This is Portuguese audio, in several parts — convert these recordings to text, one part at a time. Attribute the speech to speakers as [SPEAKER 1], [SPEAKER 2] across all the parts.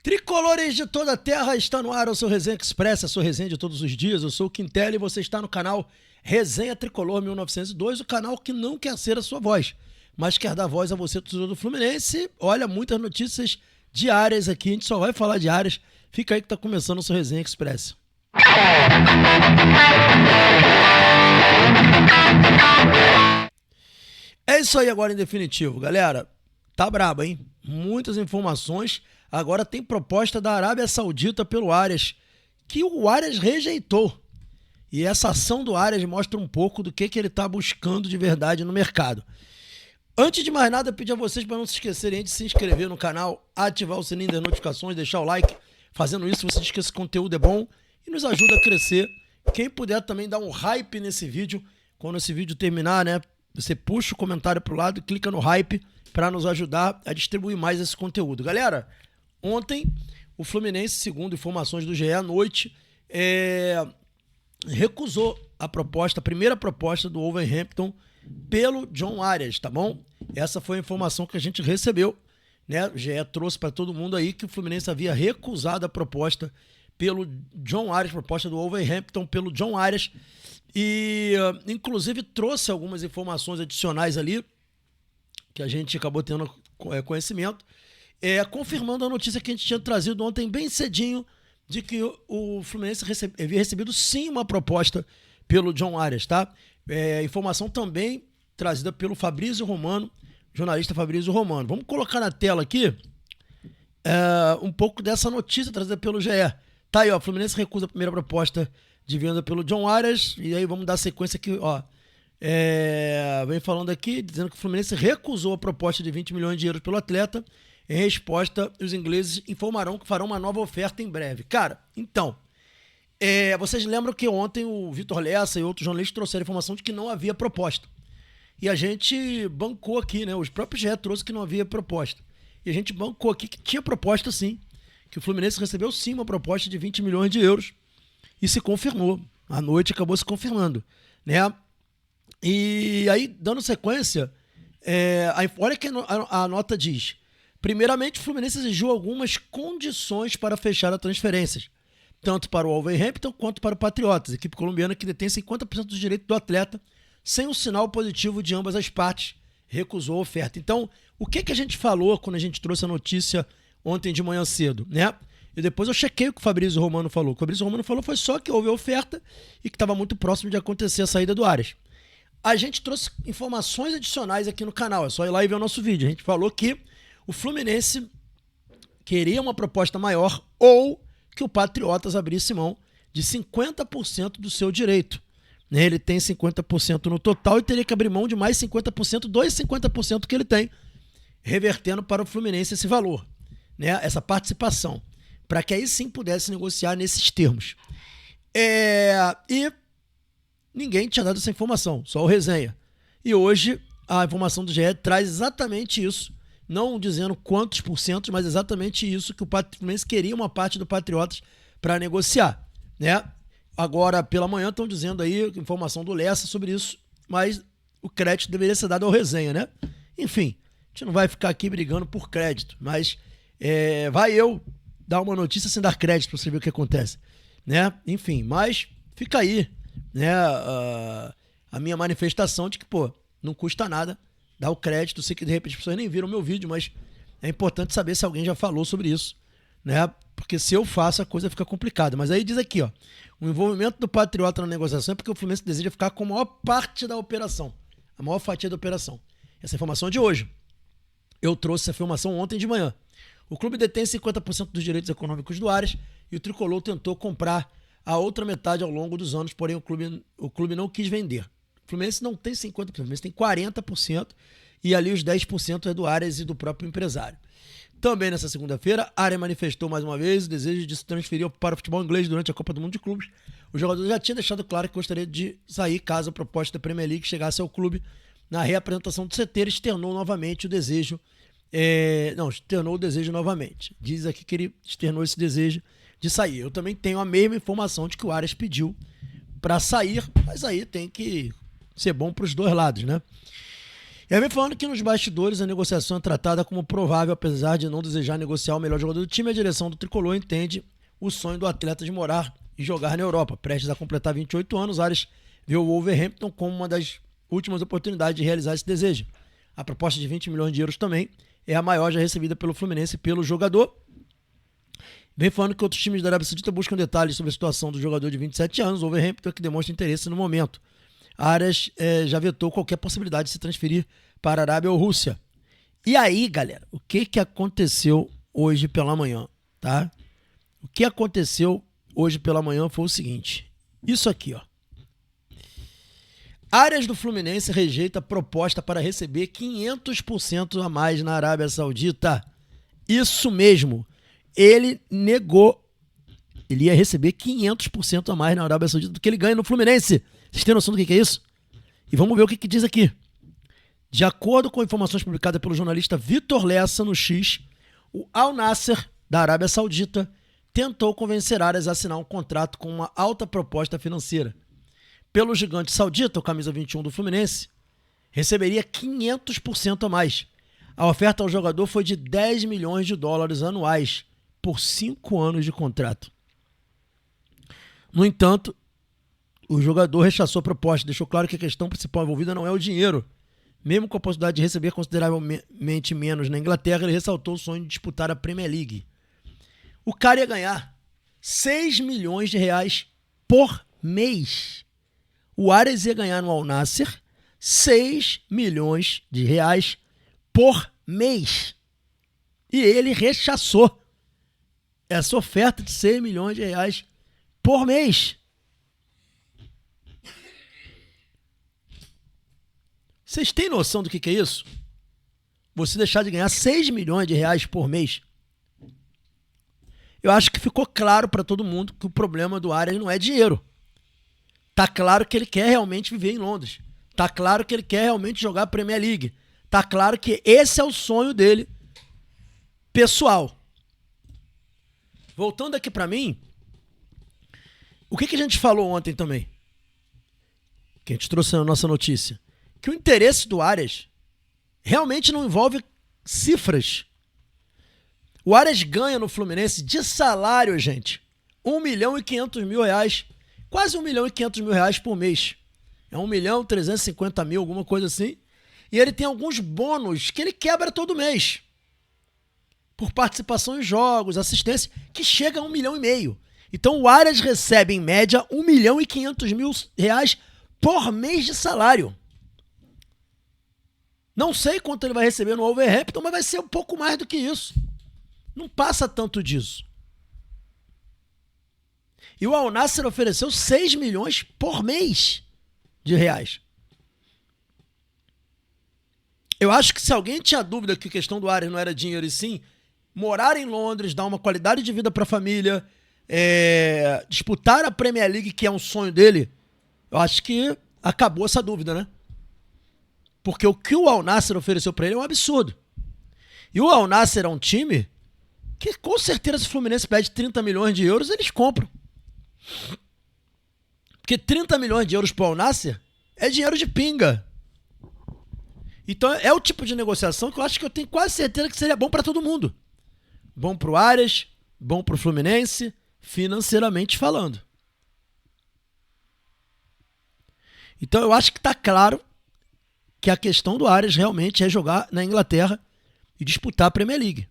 [SPEAKER 1] Tricolores de toda a terra, está no ar o seu Resenha Express, a sua resenha de todos os dias. Eu sou o Quintelli e você está no canal Resenha Tricolor 1902, o canal que não quer ser a sua voz, mas quer dar voz a você, torcedor do Fluminense. Olha, muitas notícias diárias aqui, a gente só vai falar diárias. Fica aí que está começando o seu Resenha Express. É isso aí agora em definitivo, galera. Tá brabo, hein? Muitas informações. Agora tem proposta da Arábia Saudita pelo Arias, que o Arias rejeitou. E essa ação do Arias mostra um pouco do que ele está buscando de verdade no mercado. Antes de mais nada, pedir a vocês para não se esquecerem de se inscrever no canal, ativar o sininho das notificações, deixar o like. Fazendo isso, você diz que esse conteúdo é bom e nos ajuda a crescer. Quem puder também dar um hype nesse vídeo, quando esse vídeo terminar, né? Você puxa o comentário pro lado e clica no hype para nos ajudar a distribuir mais esse conteúdo. Galera, ontem o Fluminense, segundo informações do GE à noite, recusou a primeira proposta do Wolverhampton pelo John Arias, tá bom? Essa foi a informação que a gente recebeu, né? O GE trouxe para todo mundo aí que o Fluminense havia recusado a proposta pelo John Arias, proposta do Wolverhampton pelo John Arias, e inclusive trouxe algumas informações adicionais ali que a gente acabou tendo conhecimento, confirmando a notícia que a gente tinha trazido ontem bem cedinho, de que o Fluminense havia recebido sim uma proposta pelo John Arias, tá? Informação também trazida pelo Fabrício Romano, jornalista Fabrício Romano. Vamos colocar na tela aqui um pouco dessa notícia trazida pelo GE. Tá aí, ó, Fluminense recusa a primeira proposta de venda pelo John Arias, e aí vamos dar sequência aqui, ó. Vem falando aqui, dizendo que o Fluminense recusou a proposta de 20 milhões de euros pelo atleta. Em resposta, os ingleses informarão que farão uma nova oferta em breve. Cara, então, vocês lembram que ontem o Vitor Lessa e outros jornalistas trouxeram a informação de que não havia proposta. E a gente bancou aqui, né? Os próprios GE trouxe que não havia proposta. E a gente bancou aqui que tinha proposta sim, que o Fluminense recebeu sim uma proposta de 20 milhões de euros e se confirmou. À noite acabou se confirmando, né? E aí, dando sequência, olha que a nota diz: primeiramente, o Fluminense exigiu algumas condições para fechar as transferências, tanto para o Wolverhampton quanto para o Patriotas, equipe colombiana que detém 50% dos direitos do atleta, sem um sinal positivo de ambas as partes, recusou a oferta. Então, o que a gente falou quando a gente trouxe a notícia ontem de manhã cedo, né? E depois eu chequei o que o Fabrício Romano falou. O que o Fabrício Romano falou foi só que houve a oferta e que estava muito próximo de acontecer a saída do Arias. A gente trouxe informações adicionais aqui no canal, é só ir lá e ver o nosso vídeo. A gente falou que o Fluminense queria uma proposta maior ou que o Patriotas abrisse mão de 50% do seu direito. Ele tem 50% no total e teria que abrir mão de mais 50% dos 50% que ele tem, revertendo para o Fluminense esse valor, né? Essa participação, para que aí sim pudesse negociar nesses termos. E ninguém tinha dado essa informação, só o Resenha. E hoje a informação do GE traz exatamente isso, não dizendo quantos por cento, mas exatamente isso, que o Fluminense queria uma parte do Patriotas para negociar, né? Agora, pela manhã, estão dizendo aí, informação do Lessa sobre isso, mas o crédito deveria ser dado ao Resenha, né? Enfim, a gente não vai ficar aqui brigando por crédito, mas vai eu dar uma notícia sem dar crédito para você ver o que acontece, né? Enfim, mas fica aí, né, a minha manifestação de que, pô, não custa nada dar o crédito. Sei que de repente as pessoas nem viram o meu vídeo, mas é importante saber se alguém já falou sobre isso, né? Porque se eu faço, a coisa fica complicada. Mas aí diz aqui, ó, o envolvimento do Patriota na negociação é porque o Fluminense deseja ficar com a maior parte da operação, a maior fatia da operação. Essa informação é de hoje. Eu trouxe essa informação ontem de manhã. O clube detém 50% dos direitos econômicos do Arias e o Tricolor tentou comprar a outra metade ao longo dos anos, porém o clube não quis vender. O Fluminense não tem 50%, o Fluminense tem 40% e ali os 10% é do Arias e do próprio empresário. Também nessa segunda-feira, Arias manifestou mais uma vez o desejo de se transferir para o futebol inglês durante a Copa do Mundo de Clubes. O jogador já tinha deixado claro que gostaria de sair caso a proposta da Premier League chegasse ao clube. Na reapresentação do CT, ele externou novamente o desejo. Externou o desejo novamente. Diz aqui que ele externou esse desejo de sair. Eu também tenho a mesma informação de que o Arias pediu para sair, mas aí tem que ser bom para os dois lados, né? E aí vem falando que nos bastidores a negociação é tratada como provável, apesar de não desejar negociar o melhor jogador do time, a direção do Tricolor entende o sonho do atleta de morar e jogar na Europa. Prestes a completar 28 anos, Arias vê o Wolverhampton como uma das últimas oportunidades de realizar esse desejo. A proposta de 20 milhões de euros também é a maior já recebida pelo Fluminense e pelo jogador. Vem falando que outros times da Arábia Saudita buscam detalhes sobre a situação do jogador de 27 anos, o Wolverhampton, que demonstra interesse no momento. Arias já vetou qualquer possibilidade de se transferir para a Arábia ou Rússia. E aí, galera, o que aconteceu hoje pela manhã, tá? O que aconteceu hoje pela manhã foi o seguinte. Isso aqui, ó. Arias do Fluminense rejeita proposta para receber 500% a mais na Arábia Saudita. Isso mesmo. Ele negou. Ele ia receber 500% a mais na Arábia Saudita do que ele ganha no Fluminense. Vocês têm noção do que é isso? E vamos ver o que diz aqui. De acordo com informações publicadas pelo jornalista Vitor Lessa no X, o Al Nassr, da Arábia Saudita, tentou convencer Arias a assinar um contrato com uma alta proposta financeira. Pelo gigante saudita, o camisa 21 do Fluminense, receberia 500% a mais. A oferta ao jogador foi de 10 milhões de dólares anuais por 5 anos de contrato. No entanto, o jogador rechaçou a proposta, deixou claro que a questão principal envolvida não é o dinheiro. Mesmo com a possibilidade de receber consideravelmente menos na Inglaterra, ele ressaltou o sonho de disputar a Premier League. O cara ia ganhar 6 milhões de reais por mês. O Arias ia ganhar no Al Nassr 6 milhões de reais por mês. E ele rechaçou essa oferta de 6 milhões de reais por mês. Vocês têm noção do que é isso? Você deixar de ganhar 6 milhões de reais por mês. Eu acho que ficou claro para todo mundo que o problema do Arias não é dinheiro. Tá claro que ele quer realmente viver em Londres. Tá claro que ele quer realmente jogar a Premier League. Tá claro que esse é o sonho dele, pessoal. Voltando aqui para mim, o que a gente falou ontem também? Que a gente trouxe na nossa notícia. Que o interesse do Arias realmente não envolve cifras. O Arias ganha no Fluminense de salário, gente, 1.500.000 reais, quase 1.500.000 reais por mês. É 1.350.000, alguma coisa assim. E ele tem alguns bônus que ele quebra todo mês. Por participação em jogos, assistência, que chega a 1,5 milhão. Então o Arias recebe, em média, 1.500.000 reais por mês de salário. Não sei quanto ele vai receber no Wolverhampton, mas vai ser um pouco mais do que isso. Não passa tanto disso. E o Al Nassr ofereceu 6 milhões por mês de reais. Eu acho que se alguém tinha dúvida que a questão do Arias não era dinheiro e sim morar em Londres, dar uma qualidade de vida para a família, disputar a Premier League, que é um sonho dele, eu acho que acabou essa dúvida, né? Porque o que o Al Nassr ofereceu para ele é um absurdo. E o Al Nassr é um time que, com certeza, se o Fluminense pede 30 milhões de euros, eles compram. Porque 30 milhões de euros para o Al Nassr é dinheiro de pinga. Então é o tipo de negociação que eu acho que eu tenho quase certeza que seria bom para todo mundo. Bom para o Arias, bom para o Fluminense, financeiramente falando. Então eu acho que está claro que a questão do Arias realmente é jogar na Inglaterra e disputar a Premier League.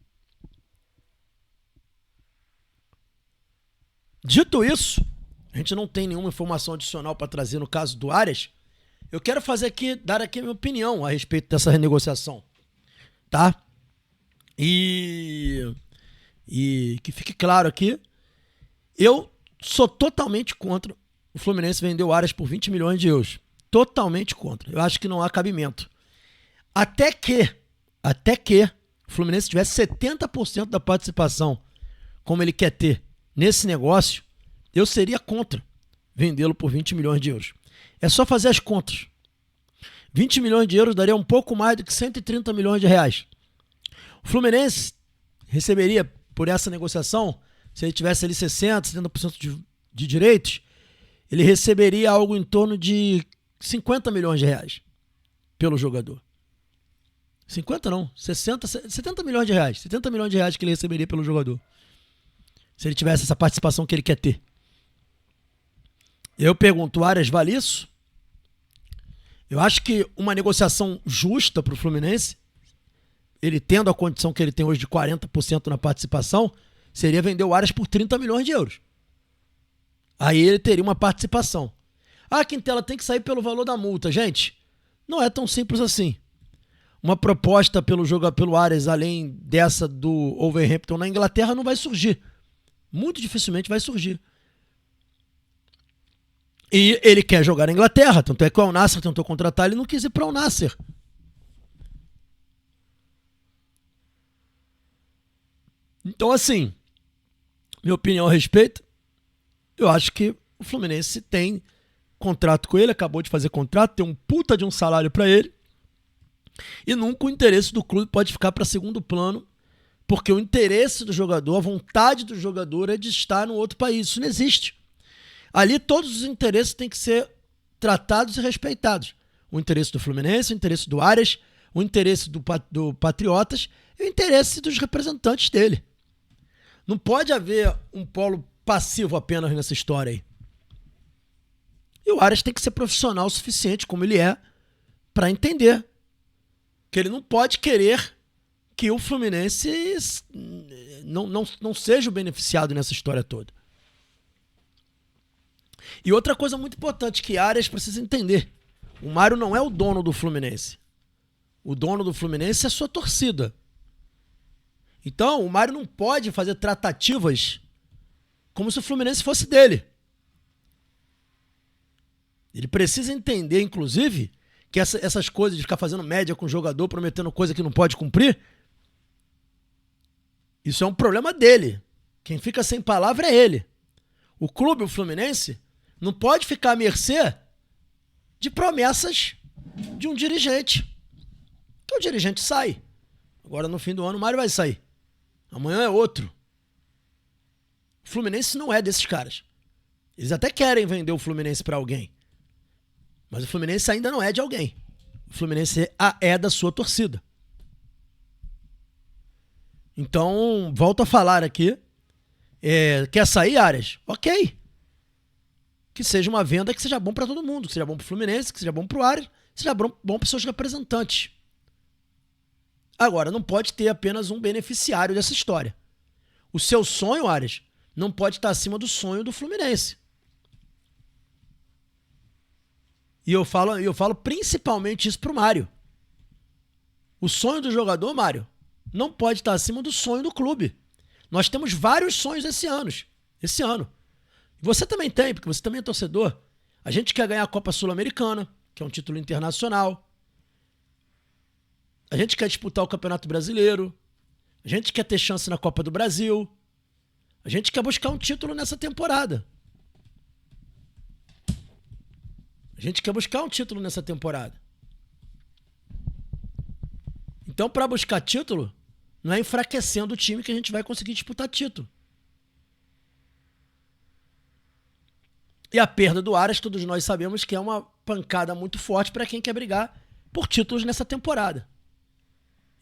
[SPEAKER 1] Dito isso, a gente não tem nenhuma informação adicional para trazer no caso do Arias. Eu quero dar aqui a minha opinião a respeito dessa renegociação, tá? E que fique claro aqui, eu sou totalmente contra o Fluminense vender o Arias por 20 milhões de euros. Totalmente contra. Eu acho que não há cabimento. Até que o Fluminense tivesse 70% da participação, como ele quer ter nesse negócio, eu seria contra vendê-lo por 20 milhões de euros. É só fazer as contas. 20 milhões de euros daria um pouco mais do que 130 milhões de reais. O Fluminense receberia por essa negociação, se ele tivesse ali 60%, 70% de direitos, ele receberia algo em torno de 50 milhões de reais pelo jogador. 50 não, 60, 70 milhões de reais. 70 milhões de reais que ele receberia pelo jogador. Se ele tivesse essa participação que ele quer ter. Eu pergunto, o Arias vale isso? Eu acho que uma negociação justa para o Fluminense, ele tendo a condição que ele tem hoje de 40% na participação, seria vender o Arias por 30 milhões de euros. Aí ele teria uma participação. Ah, Quintela, tem que sair pelo valor da multa. Gente, não é tão simples assim. Uma proposta pelo Arias, além dessa do Wolverhampton na Inglaterra, não vai surgir. Muito dificilmente vai surgir. E ele quer jogar na Inglaterra, tanto é que o Al Nassr tentou contratar, ele não quis ir para o Al Nassr. Então, assim, minha opinião a respeito, eu acho que o Fluminense tem contrato com ele, acabou de fazer contrato, tem um puta de um salário para ele, e nunca o interesse do clube pode ficar para segundo plano, porque o interesse do jogador, a vontade do jogador é de estar no outro país. Isso não existe. Ali todos os interesses têm que ser tratados e respeitados. O interesse do Fluminense, o interesse do Arias, o interesse do Patriotas e o interesse dos representantes dele. Não pode haver um polo passivo apenas nessa história aí. E o Arias tem que ser profissional o suficiente, como ele é, para entender que ele não pode querer que o Fluminense não seja o beneficiado nessa história toda. E outra coisa muito importante que Arias precisa entender. O Mário não é o dono do Fluminense. O dono do Fluminense é a sua torcida. Então, o Mário não pode fazer tratativas como se o Fluminense fosse dele. Ele precisa entender, inclusive, que essas coisas de ficar fazendo média com o jogador, prometendo coisa que não pode cumprir, isso é um problema dele. Quem fica sem palavra é ele. O clube, o Fluminense, não pode ficar à mercê de promessas de um dirigente. Que o dirigente sai. Agora, no fim do ano, o Mário vai sair. Amanhã é outro. O Fluminense não é desses caras. Eles até querem vender o Fluminense para alguém. Mas o Fluminense ainda não é de alguém. O Fluminense é da sua torcida. Então, volto a falar aqui. Quer sair, Arias? Ok. Que seja uma venda que seja bom para todo mundo. Que seja bom para o Fluminense, que seja bom para o Arias, que seja bom para seus representantes. Agora, não pode ter apenas um beneficiário dessa história. O seu sonho, Arias, não pode estar acima do sonho do Fluminense. E eu falo principalmente isso pro Mário. O sonho do jogador, Mário, não pode estar acima do sonho do clube. Nós temos vários sonhos esse ano. Você também tem, porque você também é torcedor. A gente quer ganhar a Copa Sul-Americana, que é um título internacional. A gente quer disputar o Campeonato Brasileiro. A gente quer ter chance na Copa do Brasil. A gente quer buscar um título nessa temporada. Então, para buscar título, não é enfraquecendo o time que a gente vai conseguir disputar título. E a perda do Arias, todos nós sabemos que é uma pancada muito forte para quem quer brigar por títulos nessa temporada.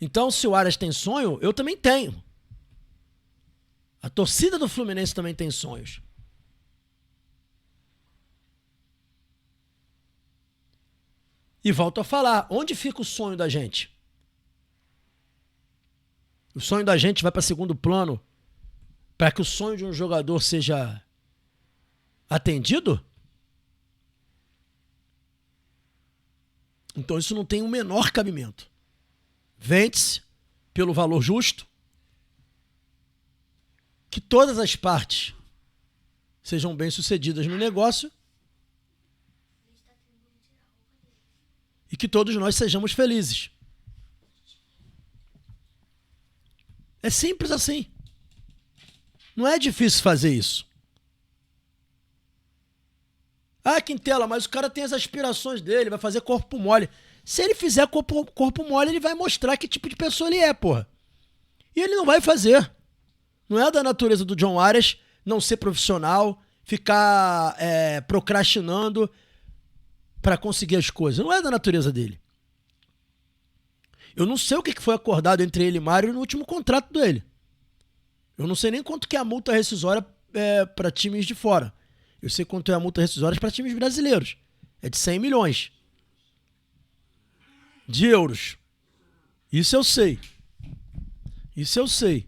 [SPEAKER 1] Então, se o Arias tem sonho, eu também tenho. A torcida do Fluminense também tem sonhos. E volto a falar, onde fica o sonho da gente? O sonho da gente vai para segundo plano para que o sonho de um jogador seja atendido? Então isso não tem o menor cabimento. Vende-se pelo valor justo, que todas as partes sejam bem-sucedidas no negócio e que todos nós sejamos felizes. É simples assim. Não é difícil fazer isso. Ah, Quintela, mas o cara tem as aspirações dele, vai fazer corpo mole. Se ele fizer corpo mole, ele vai mostrar que tipo de pessoa ele é, porra. E ele não vai fazer. Não é da natureza do John Arias não ser profissional, ficar procrastinando para conseguir as coisas. Não é da natureza dele. Eu não sei o que foi acordado entre ele e Mário no último contrato dele. Eu não sei nem quanto que é a multa rescisória para times de fora. Eu sei quanto é a multa rescisória para times brasileiros. É de 100 milhões de euros. Isso eu sei. Isso eu sei.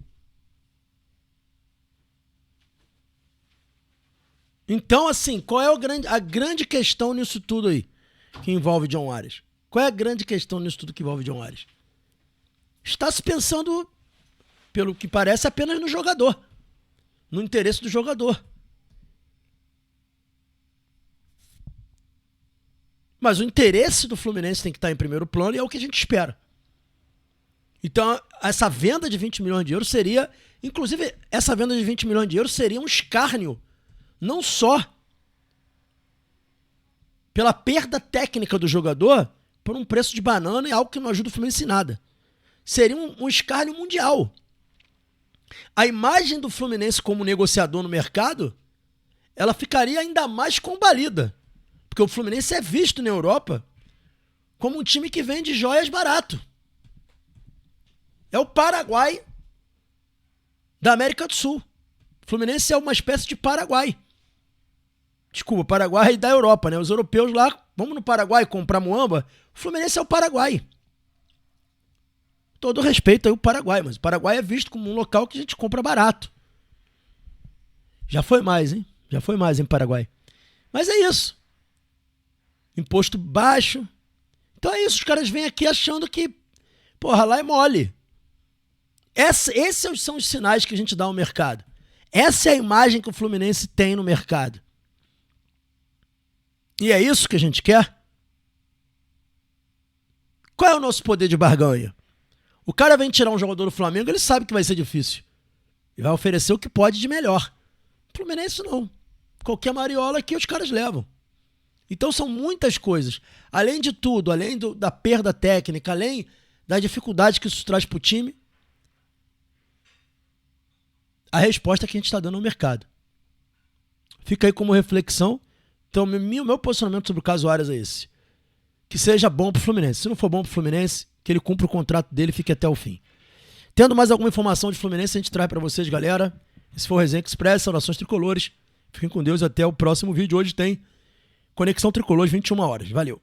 [SPEAKER 1] Então, assim, qual é a grande questão nisso tudo aí que envolve John Arias? Qual é a grande questão nisso tudo que envolve John Arias? Está se pensando, pelo que parece, apenas no jogador. No interesse do jogador. Mas o interesse do Fluminense tem que estar em primeiro plano e é o que a gente espera. Então, essa venda de 20 milhões de euros seria... Inclusive, essa venda de 20 milhões de euros seria um escárnio. Não só pela perda técnica do jogador por um preço de banana e algo que não ajuda o Fluminense em nada. Seria um escárnio mundial. A imagem do Fluminense como negociador no mercado, ela ficaria ainda mais combalida. Porque o Fluminense é visto na Europa como um time que vende joias barato. É o Paraguai da América do Sul. O Fluminense é uma espécie de Paraguai. Desculpa, Paraguai da Europa, né? Os europeus lá, vamos no Paraguai comprar muamba. O Fluminense é o Paraguai. Todo respeito aí o Paraguai, mas o Paraguai é visto como um local que a gente compra barato. Já foi mais, hein? Já foi mais em Paraguai. Mas é isso. Imposto baixo. Então é isso, os caras vêm aqui achando que, porra, lá é mole. Esses são os sinais que a gente dá ao mercado. Essa é a imagem que o Fluminense tem no mercado. E é isso que a gente quer? Qual é o nosso poder de barganha? O cara vem tirar um jogador do Flamengo, ele sabe que vai ser difícil. E vai oferecer o que pode de melhor. O Fluminense não. Qualquer mariola aqui os caras levam. Então são muitas coisas. Além de tudo, além da perda técnica, além da dificuldade que isso traz para o time, a resposta que a gente está dando ao mercado. Fica aí como reflexão. Então, o meu posicionamento sobre o caso Arias é esse. Que seja bom para o Fluminense. Se não for bom para o Fluminense, que ele cumpra o contrato dele e fique até o fim. Tendo mais alguma informação de Fluminense, a gente traz para vocês, galera. Esse foi o Resenha Express, saudações tricolores. Fiquem com Deus e até o próximo vídeo. Hoje tem Conexão Tricolor, 21 horas. Valeu.